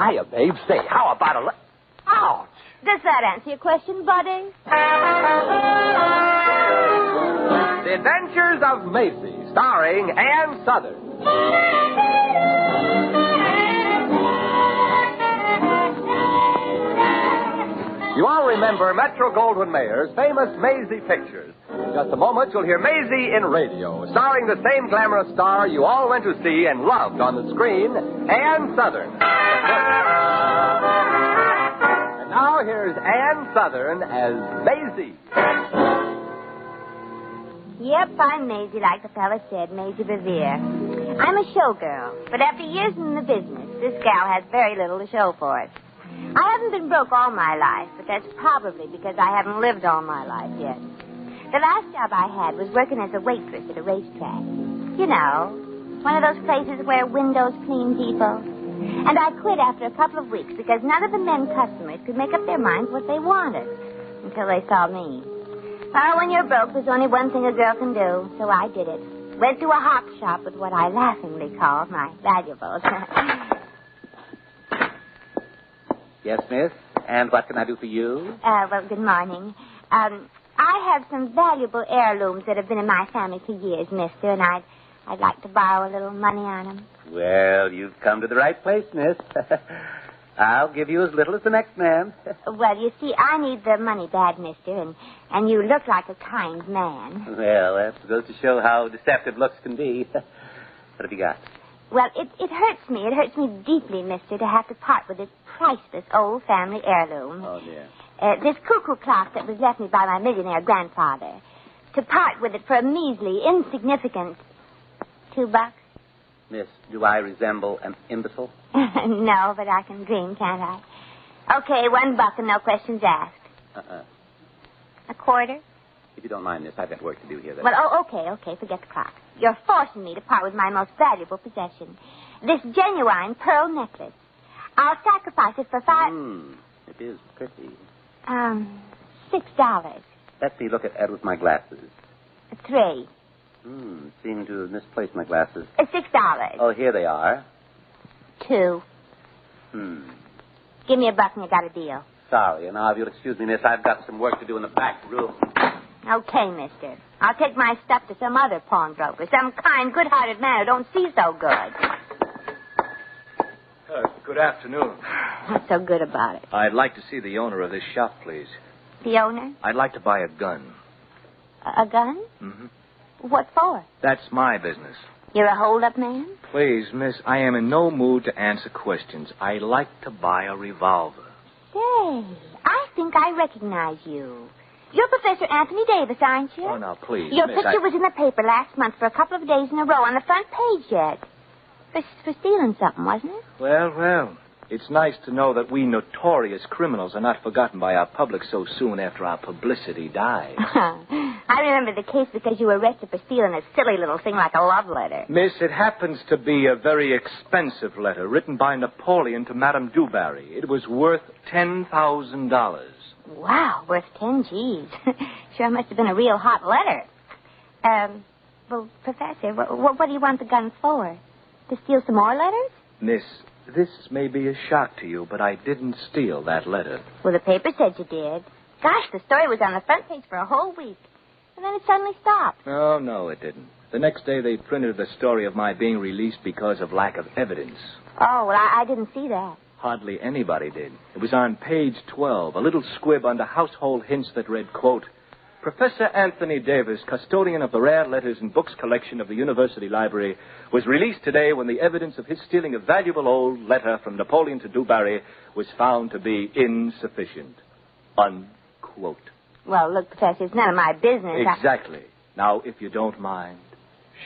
Hiya, babe. Say, how about a... Ouch! Does that answer your question, buddy? The Adventures of Maisie, starring Ann Sothern. You all remember Metro-Goldwyn-Mayer's famous Maisie pictures. In just a moment, you'll hear Maisie in radio, starring the same glamorous star you all went to see and loved on the screen, Ann Sothern. And now here's Ann Sothern as Maisie. Yep, I'm Maisie, like the fella said, Maisie Revere. I'm a showgirl, but after years in the business, this gal has very little to show for it. I haven't been broke all my life, but that's probably because I haven't lived all my life yet. The last job I had was working as a waitress at a racetrack. You know, one of those places where windows clean people. And I quit after a couple of weeks because none of the men customers could make up their minds what they wanted until they saw me. Well, when you're broke, there's only one thing a girl can do, so I did it. Went to a hop shop with what I laughingly call my valuables. Yes, miss? And what can I do for you? Well, good morning. I have some valuable heirlooms that have been in my family for years, mister, and I'd like to borrow a little money on them. Well, you've come to the right place, miss. I'll give you as little as the next man. Well, you see, I need the money bad, mister, and you look like a kind man. Well, that goes to show how deceptive looks can be. What have you got? Well, it hurts me. It hurts me deeply, mister, to have to part with this priceless old family heirloom. Oh, dear. This cuckoo clock that was left me by my millionaire grandfather. To part with it for a measly, insignificant $2. Miss, do I resemble an imbecile? No, but I can dream, can't I? Okay, $1 and no questions asked. A quarter? If you don't mind, miss, I've got work to do here. Well, okay, forget the clock. You're forcing me to part with my most valuable possession. This genuine pearl necklace. I'll sacrifice it for It is pretty. $6. Let me look at it with my glasses. $3. Seem to have misplaced my glasses. $6. Oh, here they are. $2. Give me $1 and you got a deal. Sorry, and now if you'll excuse me, miss, I've got some work to do in the back room. Okay, mister. I'll take my stuff to some other pawnbroker, some kind, good-hearted man who don't see so good. Good afternoon. What's so good about it? I'd like to see the owner of this shop, please. The owner? I'd like to buy a gun. A gun? Mm-hmm. What for? That's my business. You're a hold-up man? Please, miss, I am in no mood to answer questions. I like to buy a revolver. Say, I think I recognize you. You're Professor Anthony Davis, aren't you? Oh, now, please, Your miss, picture was in the paper last month for a couple of days in a row on the front page yet. For stealing something, wasn't it? Well. It's nice to know that we notorious criminals are not forgotten by our public so soon after our publicity dies. I remember the case because you were arrested for stealing a silly little thing like a love letter. Miss, it happens to be a very expensive letter written by Napoleon to Madame du Barry. It was worth $10,000. Wow, worth 10 G's. Sure must have been a real hot letter. Well, Professor, what do you want the gun for? To steal some more letters? Miss, this may be a shock to you, but I didn't steal that letter. Well, the paper said you did. Gosh, the story was on the front page for a whole week. And then it suddenly stopped. No, it didn't. The next day they printed the story of my being released because of lack of evidence. Oh, well, I didn't see that. Hardly anybody did. It was on page 12, a little squib under household hints that read, quote, Professor Anthony Davis, custodian of the rare letters and books collection of the University Library, was released today when the evidence of his stealing a valuable old letter from Napoleon to du Barry was found to be insufficient. Unquote. Well, look, Professor, it's none of my business. Exactly. Now, if you don't mind,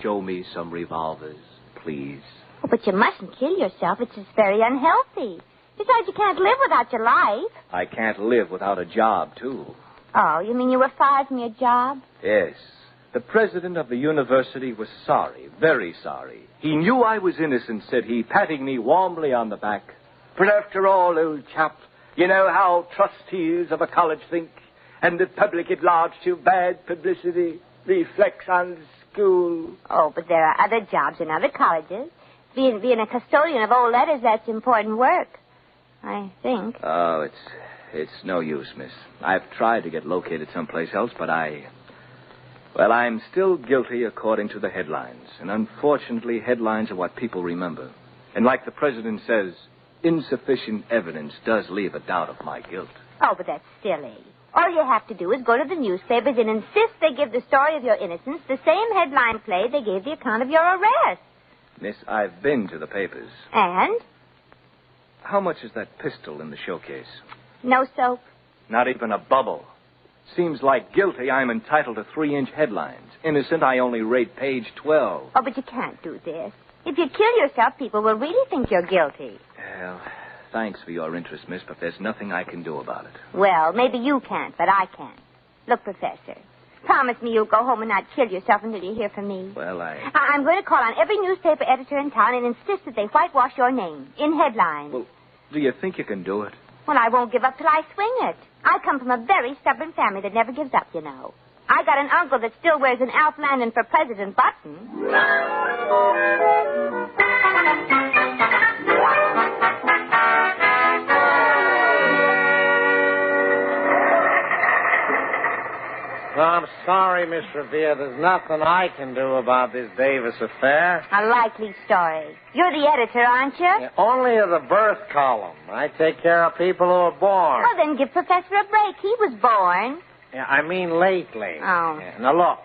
show me some revolvers, please. Oh, but you mustn't kill yourself. It's just very unhealthy. Besides, you can't live without your life. I can't live without a job, too. Oh, you mean you were fired from your job? Yes. The president of the university was sorry, very sorry. He knew I was innocent, said he, patting me warmly on the back. But after all, old chap, you know how trustees of a college think, and the public at large too bad publicity reflects on the school. Oh, but there are other jobs in other colleges. Being a custodian of old letters, that's important work. I think. Oh, it's no use, miss. I've tried to get located someplace else, but I'm still guilty according to the headlines. And unfortunately, headlines are what people remember. And like the president says, insufficient evidence does leave a doubt of my guilt. Oh, but that's silly. All you have to do is go to the newspapers and insist they give the story of your innocence the same headline play they gave the account of your arrest. Miss, I've been to the papers. And? How much is that pistol in the showcase? No soap. Not even a bubble. Seems like guilty, I'm entitled to 3-inch headlines. Innocent, I only rate page 12. Oh, but you can't do this. If you kill yourself, people will really think you're guilty. Well, thanks for your interest, miss, but there's nothing I can do about it. Well, maybe you can't, but I can. Look, Professor, promise me you'll go home and not kill yourself until you hear from me. Well, I'm going to call on every newspaper editor in town and insist that they whitewash your name in headlines. Well, do you think you can do it? Well, I won't give up till I swing it. I come from a very stubborn family that never gives up, you know. I got an uncle that still wears an Alf Landon for President button. I'm sorry, Miss Revere. There's nothing I can do about this Davis affair. A likely story. You're the editor, aren't you? Yeah, only of the birth column. I take care of people who are born. Well, then give Professor a break. He was born. Yeah, I mean lately. Oh. Yeah, now, look.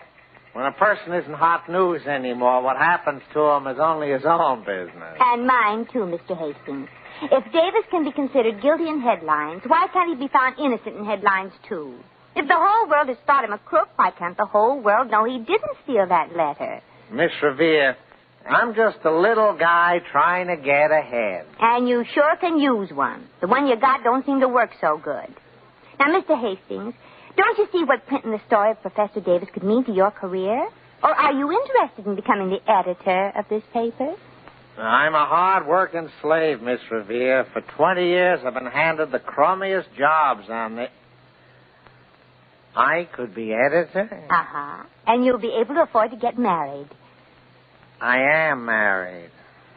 When a person isn't hot news anymore, what happens to him is only his own business. And mine, too, Mr. Hastings. If Davis can be considered guilty in headlines, why can't he be found innocent in headlines, too? If the whole world has thought him a crook, why can't the whole world know he didn't steal that letter? Miss Revere, I'm just a little guy trying to get ahead. And you sure can use one. The one you got don't seem to work so good. Now, Mr. Hastings, don't you see what printing the story of Professor Davis could mean to your career? Or are you interested in becoming the editor of this paper? I'm a hard-working slave, Miss Revere. For 20 years, I've been handed the crummiest jobs on the... I could be editor? Uh-huh. And you'll be able to afford to get married. I am married.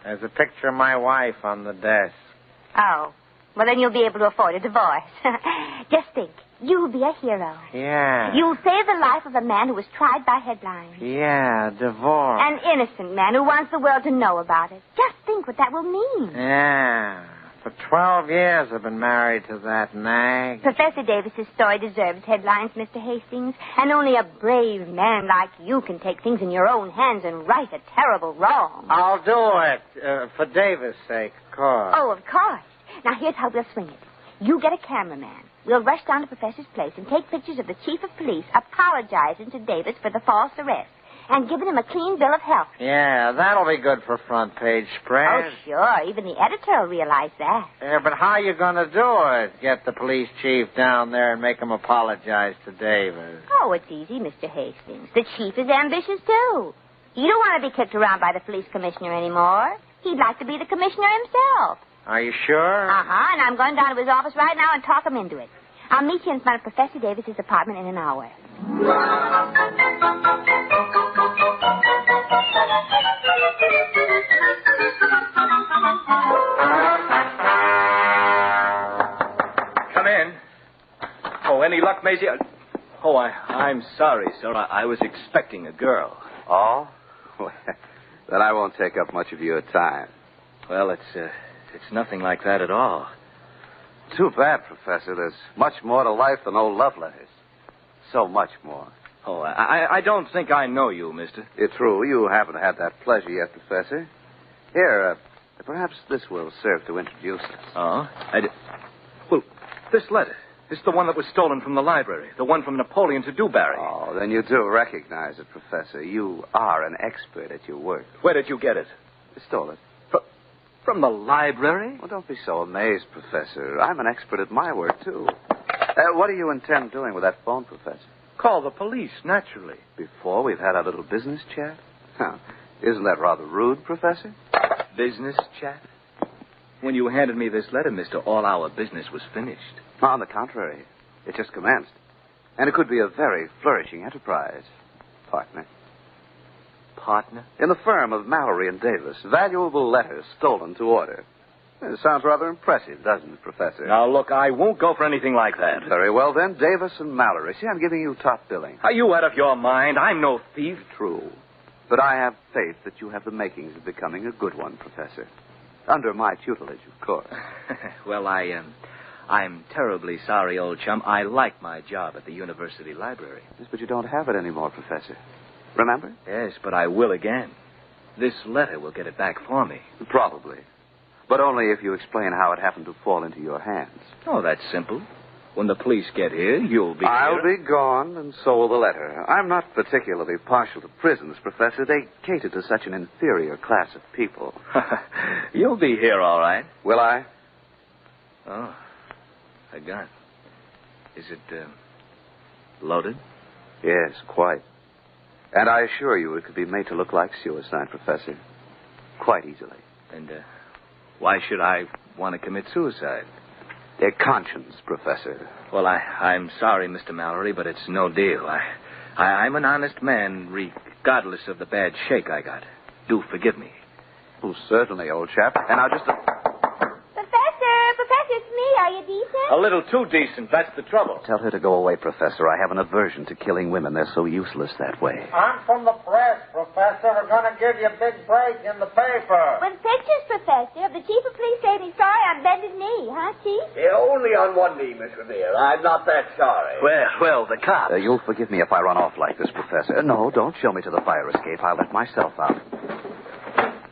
There's a picture of my wife on the desk. Oh. Well, then you'll be able to afford a divorce. Just think. You'll be a hero. Yeah. You'll save the life of a man who was tried by headlines. Yeah, divorce. An innocent man who wants the world to know about it. Just think what that will mean. Yeah. For 12 years I've been married to that nag. Professor Davis's story deserves headlines, Mr. Hastings. And only a brave man like you can take things in your own hands and right a terrible wrong. I'll do it. For Davis' sake, of course. Oh, of course. Now, here's how we'll swing it. You get a cameraman. We'll rush down to Professor's place and take pictures of the chief of police apologizing to Davis for the false arrest and giving him a clean bill of health. Yeah, that'll be good for front page spread. Oh, sure. Even the editor will realize that. Yeah, but how are you going to do it? Get the police chief down there and make him apologize to Davis? Oh, it's easy, Mr. Hastings. The chief is ambitious, too. You don't want to be kicked around by the police commissioner anymore. He'd like to be the commissioner himself. Are you sure? Uh-huh, and I'm going down to his office right now and talk him into it. I'll meet you in front of Professor Davis's apartment in an hour. Come in. Oh, any luck, Maisie? Oh, I'm sorry, sir. I was expecting a girl. Oh? Well, then I won't take up much of your time. Well, it's nothing like that at all. Too bad, Professor. There's much more to life than old love letters. So much more. Oh, I don't think I know you, mister. It's true. You haven't had that pleasure yet, Professor. Here, perhaps this will serve to introduce us. Oh? Well, this letter. It's the one that was stolen from the library. The one from Napoleon to Dewberry. Oh, then you do recognize it, Professor. You are an expert at your work. Where did you get it? I stole it. From the library? Well, don't be so amazed, Professor. I'm an expert at my work, too. What do you intend doing with that phone, Professor? Call the police, naturally. Before we've had our little business chat? Huh. Isn't that rather rude, Professor? Business chat? When you handed me this letter, mister, all our business was finished. On the contrary, it just commenced. And it could be a very flourishing enterprise, partner. Partner? In the firm of Mallory and Davis, valuable letters stolen to order. It sounds rather impressive, doesn't it, Professor? Now, look, I won't go for anything like that. Very well, then. Davis and Mallory. See, I'm giving you top billing. Are you out of your mind? I'm no thief. True. But I have faith that you have the makings of becoming a good one, Professor. Under my tutelage, of course. Well, I'm terribly sorry, old chum. I like my job at the university library. Yes, but you don't have it anymore, Professor. Remember? Yes, but I will again. This letter will get it back for me. Probably. But only if you explain how it happened to fall into your hands. Oh, that's simple. When the police get here, you'll be I'll here. be gone, and so will the letter. I'm not particularly partial to prisons, Professor. They cater to such an inferior class of people. You'll be here, all right. Will I? Oh, a gun. Is it, loaded? Yes, quite. And I assure you it could be made to look like suicide, Professor. Quite easily. And, why should I want to commit suicide? Their conscience, Professor. Well, I'm sorry, Mr. Mallory, but it's no deal. I'm an honest man, regardless of the bad shake I got. Do forgive me. Oh, certainly, old chap. And I'll just... Professor, it's me. Are you decent? A little too decent. That's the trouble. Tell her to go away, Professor. I have an aversion to killing women. They're so useless that way. I'm from the press, Professor. We're going to give you a big break in the paper. With pictures, Professor, of the chief of police saying he's sorry on bended knee, huh, Chief? Yeah, only on one knee, Miss Revere. I'm not that sorry. Well, the cops. You'll forgive me if I run off like this, Professor. No, don't show me to the fire escape. I'll let myself out.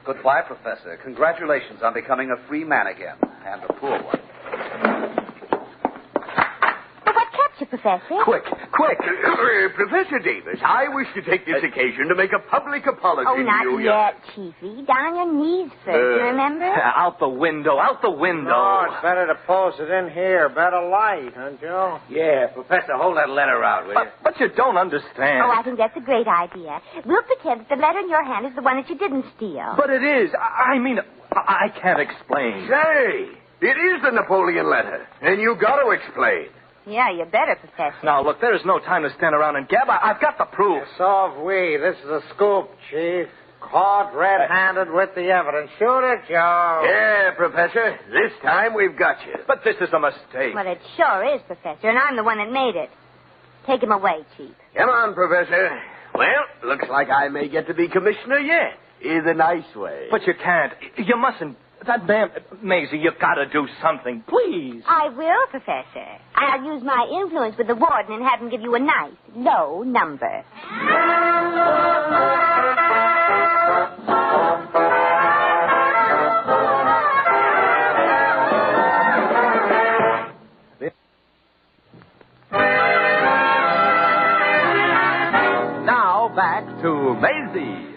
Goodbye, Professor. Congratulations on becoming a free man again, and a poor one. Well, what kept you, Professor? Quick. Professor Davis, I wish to take this occasion to make a public apology Oh, to not you. yet, Chiefy. Down on your knees first, you remember? Out the window. No, it's better to post it in here. Better light, huh, Joe? Yeah, Professor, hold that letter out, will you? But you don't understand. Oh, I think that's a great idea. We'll pretend that the letter in your hand is the one that you didn't steal. But it is. I mean, I can't explain. Say, it is the Napoleon letter, and you got to explain. Yeah, you better, Professor. Now, look, there is no time to stand around and gab. I've got the proof. So have we. This is a scoop, Chief. Caught red-handed with the evidence. Shoot it, Joe. Yeah, Professor, this time we've got you. But this is a mistake. Well, it sure is, Professor, and I'm the one that made it. Take him away, Chief. Come on, Professor. Well, looks like I may get to be commissioner yet. In a nice way. But you can't. You mustn't. That damn... Maisie, you've got to do something. Please. I will, Professor. I'll use my influence with the warden and have him give you a nice, low number. Now back to Maisie.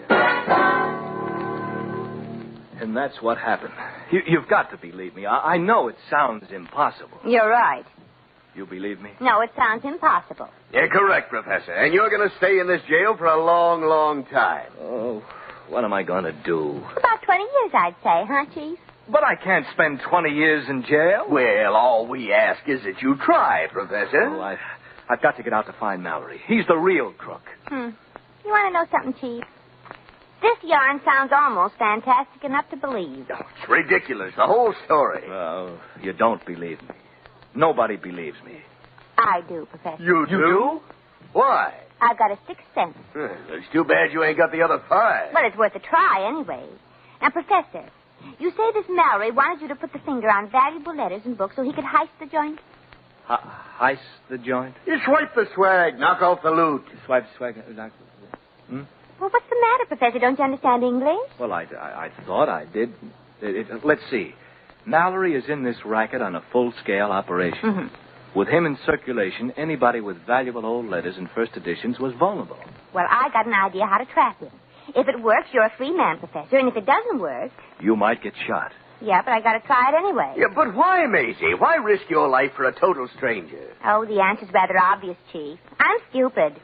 And that's what happened. You've got to believe me. I know it sounds impossible. You're right. You believe me? No, it sounds impossible. Yeah, correct, Professor. And you're going to stay in this jail for a long, long time. Oh, what am I going to do? About 20 years, I'd say, huh, Chief? But I can't spend 20 years in jail. Well, all we ask is that you try, Professor. Oh, I've got to get out to find Mallory. He's the real crook. You want to know something, Chief? This yarn sounds almost fantastic enough to believe. Oh, it's ridiculous, the whole story. Well, you don't believe me. Nobody believes me. I do, Professor. You do? Why? I've got a sixth sense. It's too bad you ain't got the other five. Well, it's worth a try anyway. Now, Professor, you say this Mallory wanted you to put the finger on valuable letters and books so he could heist the joint? Heist the joint? You swipe the swag, knock off the loot. Swag. Well, what's the matter, Professor? Don't you understand English? Well, I thought I did. Let's see. Mallory is in this racket on a full-scale operation. Mm-hmm. With him in circulation, anybody with valuable old letters and first editions was vulnerable. Well, I got an idea how to trap him. If it works, you're a free man, Professor, and if it doesn't work... You might get shot. Yeah, but I got to try it anyway. Yeah, but why, Maisie? Why risk your life for a total stranger? Oh, the answer's rather obvious, Chief. I'm stupid.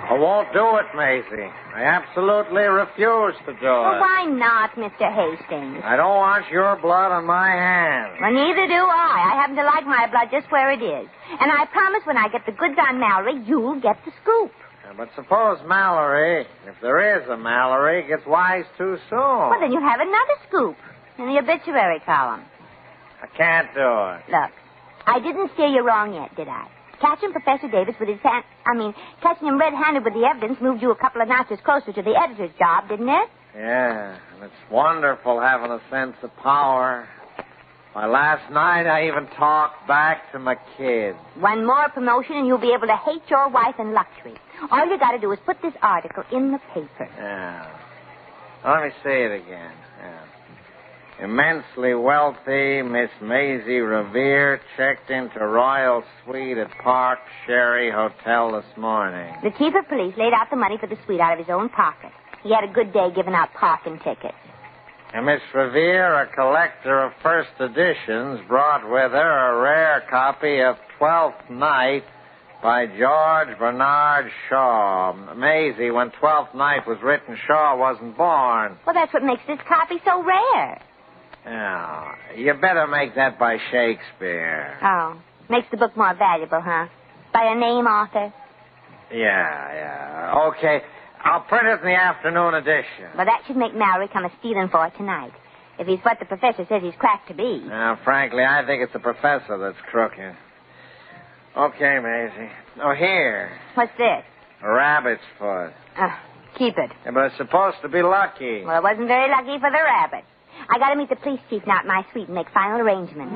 I won't won't do it, Maisie. I absolutely refuse to do Well, it. why not, Mr. Hastings? I don't want your blood on my hands. Well, neither do I. I happen to like my blood just where it is. And I promise when I get the goods on Mallory, you'll get the scoop. But suppose Mallory, if there is a Mallory, gets wise too soon. Well, then you have another scoop in the obituary column. I can't do it. Look, I didn't steer you wrong yet, did I? Catching Professor Davis with his hand... catching him red-handed with the evidence moved you a couple of notches closer to the editor's job, didn't it? Yeah, and it's wonderful having a sense of power. Why, last night I even talked back to my kids. One more promotion and you'll be able to hate your wife in luxury. All you got to do is put this article in the paper. Yeah. Let me say it again. Yeah. Immensely wealthy Miss Maisie Revere checked into Royal Suite at Park Sherry Hotel this morning. The chief of police laid out the money for the suite out of his own pocket. He had a good day giving out parking tickets. And Miss Revere, a collector of first editions, brought with her a rare copy of Twelfth Night by George Bernard Shaw. Maisie, when Twelfth Night was written, Shaw wasn't born. Well, that's what makes this copy so rare. Yeah, you better make that by Shakespeare. Oh, makes the book more valuable, huh? By a name author? Yeah. Okay, I'll print it in the afternoon edition. Well, that should make Mallory come a-stealing for it tonight. If he's what the professor says he's cracked to be. Now, frankly, I think it's the professor that's crooked. Okay, Maisie. Oh, here. What's this? A rabbit's foot. Keep it. Yeah, but it's supposed to be lucky. Well, it wasn't very lucky for the rabbit. I got to meet the police chief now at my suite and make final arrangements.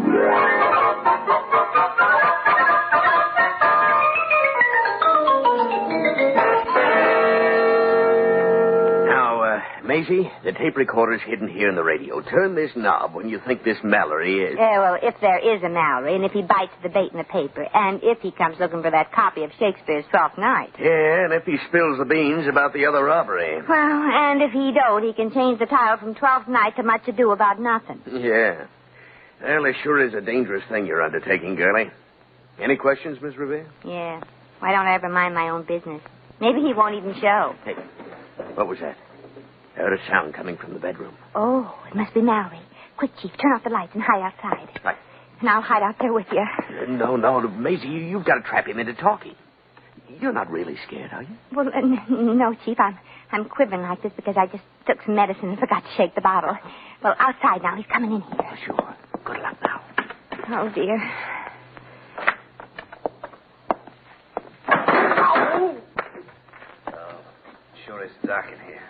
Maisie, the tape recorder's hidden here in the radio. Turn this knob when you think this Mallory is. Yeah, well, if there is a Mallory, and if he bites the bait in the paper, and if he comes looking for that copy of Shakespeare's Twelfth Night. Yeah, and if he spills the beans about the other robbery. Well, and if he don't, he can change the title from Twelfth Night to Much Ado About Nothing. Yeah. Well, it sure is a dangerous thing you're undertaking, girlie. Any questions, Miss Revere? Yeah. Why don't I ever mind my own business? Maybe he won't even show. Hey, what was that? I heard a sound coming from the bedroom. Oh, it must be Mallory. Quick, Chief, turn off the lights and hide outside. Right. And I'll hide out there with you. No, Maisie, you've got to trap him into talking. You're not really scared, are you? Well, no, Chief. I'm quivering like this because I just took some medicine and forgot to shake the bottle. Well, outside now. He's coming in here. Oh, sure. Good luck now. Oh, dear. Sure is dark in here.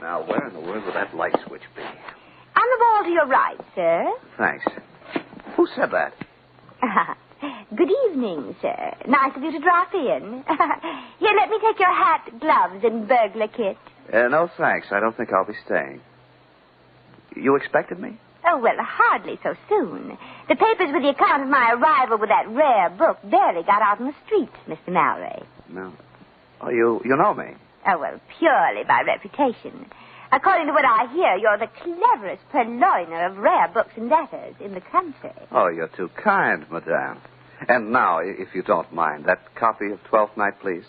Now, where in the world would that light switch be? On the wall to your right, sir. Thanks. Who said that? Good evening, sir. Nice of you to drop in. Here, let me take your hat, gloves, and burglar kit. No, thanks. I don't think I'll be staying. You expected me? Oh, well, hardly so soon. The papers with the account of my arrival with that rare book barely got out in the streets, Mr. Mallory. No. Oh, you know me? Oh, well, purely by reputation. According to what I hear, you're the cleverest purloiner of rare books and letters in the country. Oh, you're too kind, madame. And now, if you don't mind, that copy of Twelfth Night, please.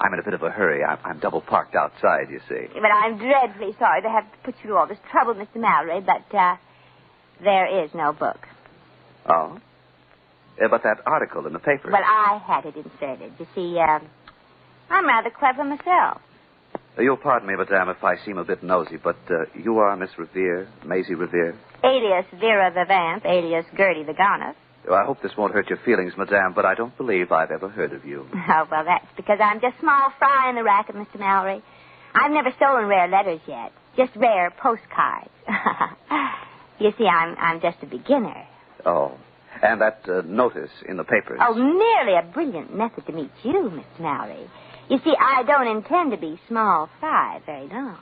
I'm in a bit of a hurry. I'm double parked outside, you see. But I'm dreadfully sorry to have to put you through all this trouble, Mr. Mallory, but there is no book. Oh? But that article in the paper. Well, I had it inserted. You see, I'm rather clever myself. You'll pardon me, madame, if I seem a bit nosy, but you are Miss Revere, Maisie Revere? Alias Vera the Vamp, alias Gertie the Goner. I hope this won't hurt your feelings, madame, but I don't believe I've ever heard of you. Oh, well, that's because I'm just small fry in the racket, Mr. Mallory. I've never stolen rare letters yet, just rare postcards. You see, I'm just a beginner. Oh, and that notice in the papers. Oh, merely a brilliant method to meet you, Mr. Mallory. You see, I don't intend to be small fry very long.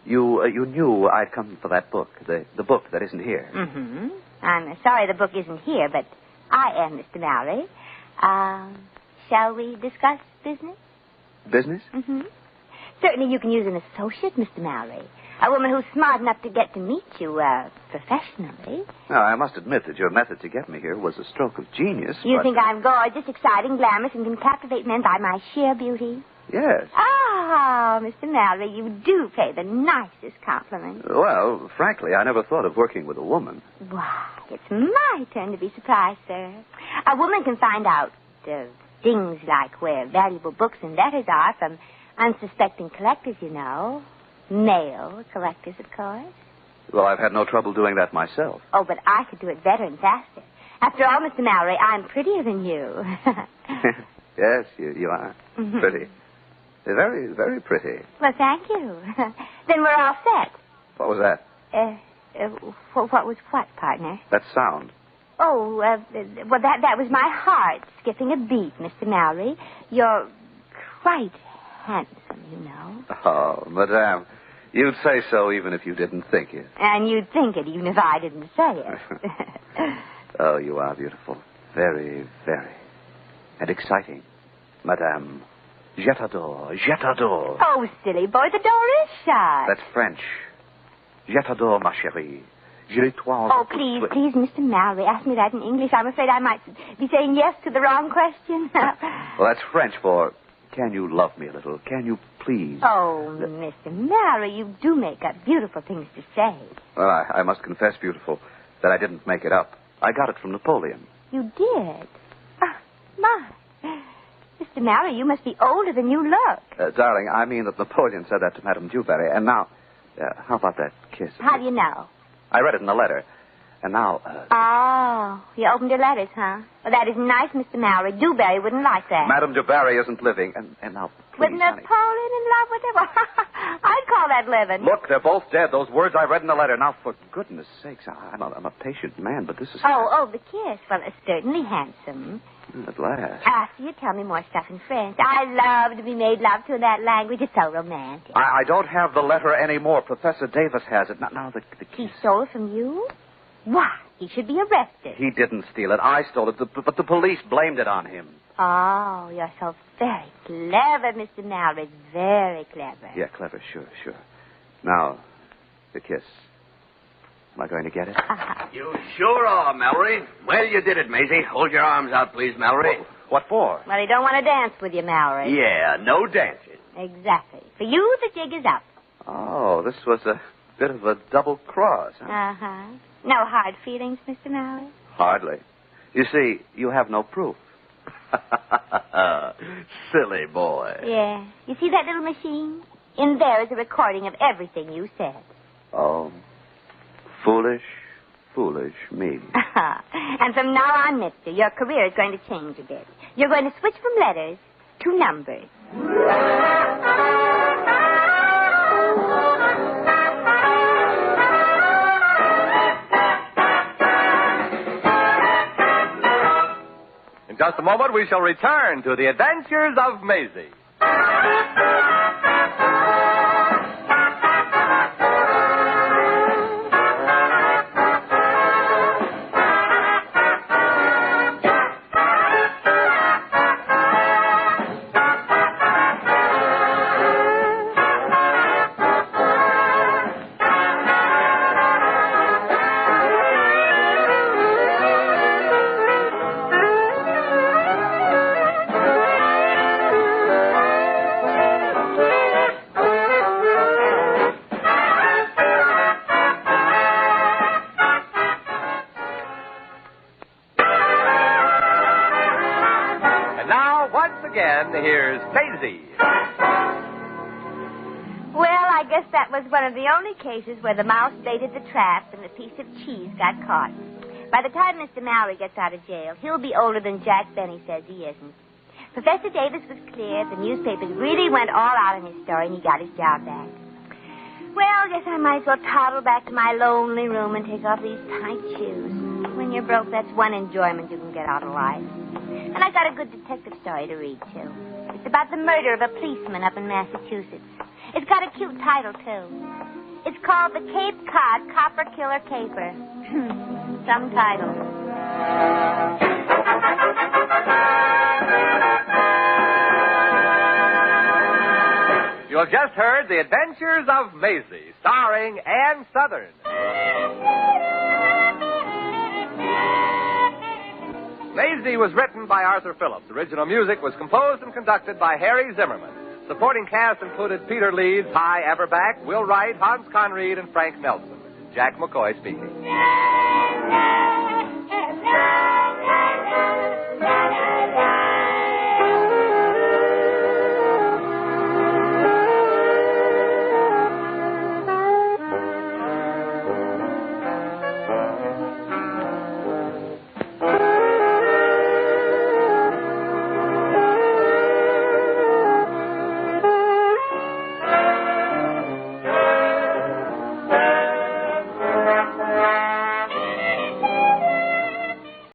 You knew I'd come for that book, the book that isn't here. Mm-hmm. I'm sorry the book isn't here, but I am, Mr. Mallory. Shall we discuss business? Business? Mm-hmm. Certainly you can use an associate, Mr. Mallory. A woman who's smart enough to get to meet you, professionally. Now, I must admit that your method to get me here was a stroke of genius. You but... think I'm gorgeous, exciting, glamorous, and can captivate men by my sheer beauty? Yes. Oh, Mr. Mallory, you do pay the nicest compliment. Well, frankly, I never thought of working with a woman. Why, it's my turn to be surprised, sir. A woman can find out things like where valuable books and letters are from unsuspecting collectors, you know. Male collectors, of course. Well, I've had no trouble doing that myself. Oh, but I could do it better and faster. After all, Mr. Mallory, I'm prettier than you. Yes, you are. Pretty. Very, very pretty. Well, thank you. Then we're all set. What was that? What was what, partner? That sound. Oh, well, that was my heart skipping a beat, Mr. Mallory. You're quite handsome, you know. Oh, madame, you'd say so even if you didn't think it. And you'd think it even if I didn't say it. Oh, you are beautiful. Very, very. And exciting. Madame, je t'adore, je t'adore. Oh, silly boy, the door is shut. That's French. Je t'adore, ma chérie. Je l'étoile. Oh, please, Mr. Mallory, ask me that in English. I'm afraid I might be saying yes to the wrong question. Well, that's French for, can you love me a little? Can you please? Oh, Mr. Mallory, you do make up beautiful things to say. Well, I must confess, beautiful, that I didn't make it up. I got it from Napoleon. You did? My. Mr. Mallory, you must be older than you look. Darling, I mean that Napoleon said that to Madame Dubarry, and now, how about that kiss? How do you know? I read it in the letter, and now... Oh, you opened your letters, huh? Well, that isn't nice, Mr. Mallory. Dubarry wouldn't like that. Madame Dubarry isn't living, and now, please, with Napoleon in love with her? Well, I'd call that living. Look, they're both dead. Those words I read in the letter. Now, for goodness sakes, I'm a patient man, but this is... Oh, the kiss. Well, it's certainly handsome. At last. After you tell me more stuff in French. I love to be made love to in that language. It's so romantic. I don't have the letter anymore. Professor Davis has it. Now the kiss. He stole it from you? Why, he should be arrested. He didn't steal it. I stole it, but the police blamed it on him. Oh, you're so very clever, Mr. Mallory. Very clever. Yeah, clever, sure. Now, the kiss. Am I going to get it? You sure are, Mallory. Well, you did it, Maisie. Hold your arms out, please, Mallory. What for? Well, he don't want to dance with you, Mallory. Yeah, no dancing. Exactly. For you, the jig is up. Oh, this was a bit of a double cross, huh? Uh-huh. No hard feelings, Mr. Mallory? Hardly. You see, you have no proof. Silly boy. Yeah. You see that little machine? In there is a recording of everything you said. Oh, foolish me. And from now on, mister, your career is going to change a bit. You're going to switch from letters to numbers. In just a moment, we shall return to the Adventures of Maisie. Again, here's Maisie. Well, I guess that was one of the only cases where the mouse baited the trap and the piece of cheese got caught. By the time Mr. Mallory gets out of jail, he'll be older than Jack Benny says he isn't. Professor Davis was clear. The newspapers really went all out on his story, and he got his job back. Well, I guess I might as well toddle back to my lonely room and take off these tight shoes. When you're broke, that's one enjoyment you can get out of life. And I got a good detective story to read, too. It's about the murder of a policeman up in Massachusetts. It's got a cute title, too. It's called The Cape Cod Copper Killer Caper. Some title. You have just heard The Adventures of Maisie, starring Ann Sothern. Maisie was written by Arthur Phillips. Original music was composed and conducted by Harry Zimmerman. Supporting cast included Peter Leeds, Hi Averback, Will Wright, Hans Conreid, and Frank Nelson. Jack McCoy speaking.